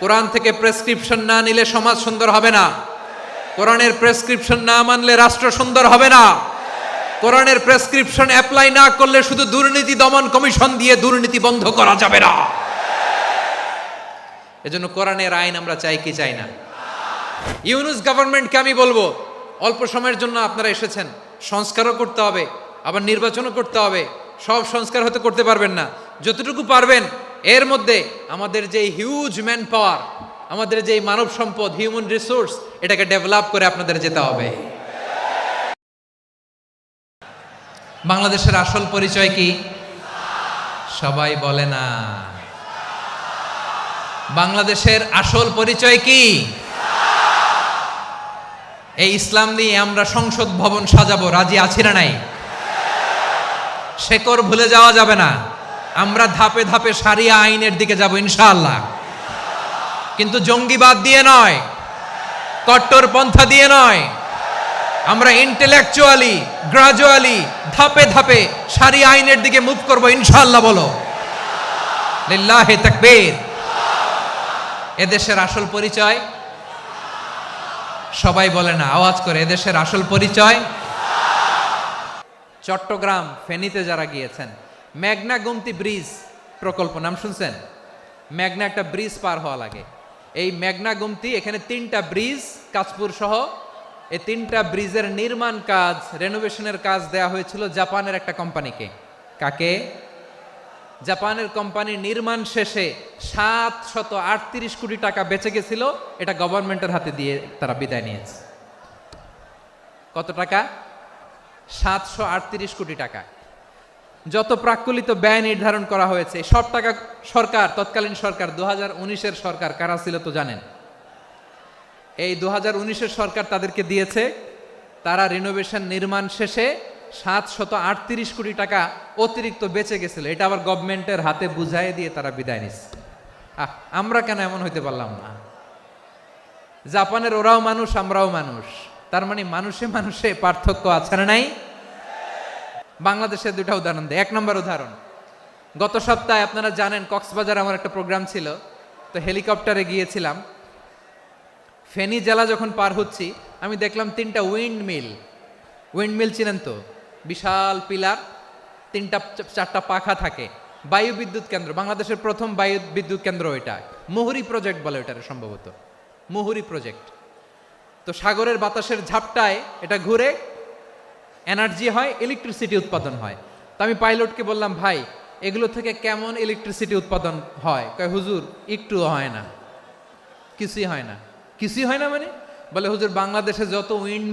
কোরআন থেকে প্রেসক্রিপশন না নিলে সমাজ সুন্দর হবে না। কোরআনের প্রেসক্রিপশন না মানলে রাষ্ট্র সুন্দর হবে না। কোরআনের প্রেসক্রিপশন অ্যাপ্লাই না করলে শুধু দুর্নীতি দমন কমিশন দিয়ে দুর্নীতি বন্ধ করা যাবে না। এজন্য কোরআনের আইন আমরা চাই কি চাই না? ইউনূস গভর্নমেন্টকে আমি বলবো, অল্প সময়ের জন্য আপনারা এসেছেন, সংস্কারও করতে হবে, আবার নির্বাচনও করতে হবে। সব সংস্কার হতে করতে পারবেন না, যতটুকু পারবেন এর মধ্যে আমাদের যে হিউজ ম্যান পাওয়ার, আমাদের যে মানব সম্পদ, হিউম্যান রিসোর্স, এটাকে ডেভেলপ করে আপনাদের যেতে হবে। বাংলাদেশের আসল পরিচয় কি? সবাই বলে না। বাংলাদেশের আসল পরিচয় কি? এই ইসলাম নিয়ে আমরা সংসদ ভবন সাজাবো, রাজি আছি না নাই? শেকড় ভুলে যাওয়া যাবে না। আমরা ধাপে ধাপে শারিয়া আইনের দিকে যাব ইনশাআল্লাহ, কিন্তু জঙ্গিবাদ দিয়ে নয়, কট্টরপন্থা দিয়ে নয়। আমরা ইন্টেলেকচুয়ালি, গ্রাজুয়ালি, ধাপে ধাপে শারিয়া আইনের দিকে মুভ করব ইনশাআল্লাহ। বলো লিল্লাহি তাকবীর। এদেশের আসল পরিচয় সবাই বলে না, আওয়াজ করে, এদেশের আসল পরিচয়। চট্টগ্রাম ফেনীতে যারা গিয়েছেন, মেঘনা গুমতি ব্রিজ প্রকল্প নাম শুনছেন? মেঘনা একটা ব্রিজ পার হওয়া লাগে। এই মেঘনা গুমতি, এখানে 3টা ব্রিজ কাঁচপুর সহ, এই 3টা ব্রিজের নির্মাণ কাজ, রেনোভেশনের কাজ দেয়া হয়েছিল জাপানের একটা কোম্পানিকে। কাকে? জাপানের কোম্পানির নির্মাণ শেষে 738 কোটি টাকা বেঁচে গেছিল, এটা গভর্নমেন্টের হাতে দিয়ে তারা বিদায় নিয়েছে। কত টাকা? 738 কোটি টাকা। যত প্রাক্কলিত ব্যয় নির্ধারণ করা হয়েছে সব টাকা সরকার, তৎকালীন সরকার 2019-এর সরকার, কারা ছিল তো জানেন? এই 2019-এর সরকার তাদেরকে দিয়েছে। তারা রিনোভেশন নির্মাণ শেষে 738 কোটি টাকা অতিরিক্ত বেঁচে গেছিল, এটা আবার গভর্নমেন্টের হাতে বুঝাই দিয়ে তারা বিদায় নিচ্ছে। আমরা কেন এমন হইতে পারলাম না? জাপানের ওরাও মানুষ, আমরাও মানুষ, তার মানে মানুষে মানুষে পার্থক্য আছে না নাই? বাংলাদেশের 2টা উদাহরণ দেয়। 1 নম্বর উদাহরণ, গত সপ্তাহে আপনারা জানেন কক্সবাজার আমার একটা প্রোগ্রাম ছিল, তো হেলিকপ্টারে গিয়েছিলাম। ফেনী জেলা যখন পার হচ্ছি, আমি দেখলাম 3টা উইন্ডমিল চিনেন তো? বিশাল পিলার, 3টা-4টা পাখা থাকে। বায়ু বিদ্যুৎ কেন্দ্র, বাংলাদেশের প্রথম বায়ু বিদ্যুৎ কেন্দ্র এটা। মুহুরী প্রজেক্ট বলে এটার, সম্ভবত মুহুরী প্রজেক্ট। তো সাগরের বাতাসের ঝাপটায় এটা ঘুরে এনার্জি হয়, ইলেকট্রিসিটি উৎপাদন হয়। তো আমি পাইলটকে বললাম, ভাই এগুলো থেকে কেমন ইলেকট্রিসিটি উৎপাদন হয়? কয় হুজুর একটুও হয় না, কিছুই হয় না। কিছুই হয় না মানে? বলে হুজুর বাংলাদেশে যত উইন্ড